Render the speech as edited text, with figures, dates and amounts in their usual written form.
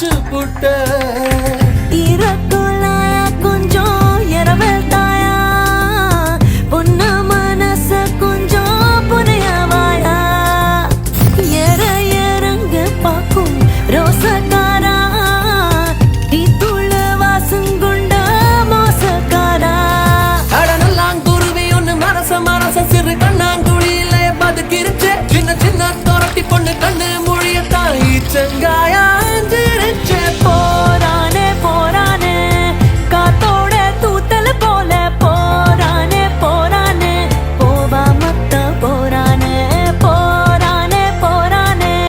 வச்சு புட்ட ஈரக்கோலாயா கொஞ்சம் இரவல்தாயா பொண்ணு மனச கொஞ்சம் புனையவாயா ஏற இறங்க பாக்கும் ரோசக்காரா டீ தூள் வாசங்குண்ட மோசக்காரா அடனல்லாங்குருவி ஒண்ணு மனச சிறு கண்ணாங்குழியில பதுக்கிருச்சு சின்ன சின்ன தொரட்டி பொண்ணு கண்ணு மொழியத்தான் ஈச்சங்காயா அஞ்சிருச்சு போ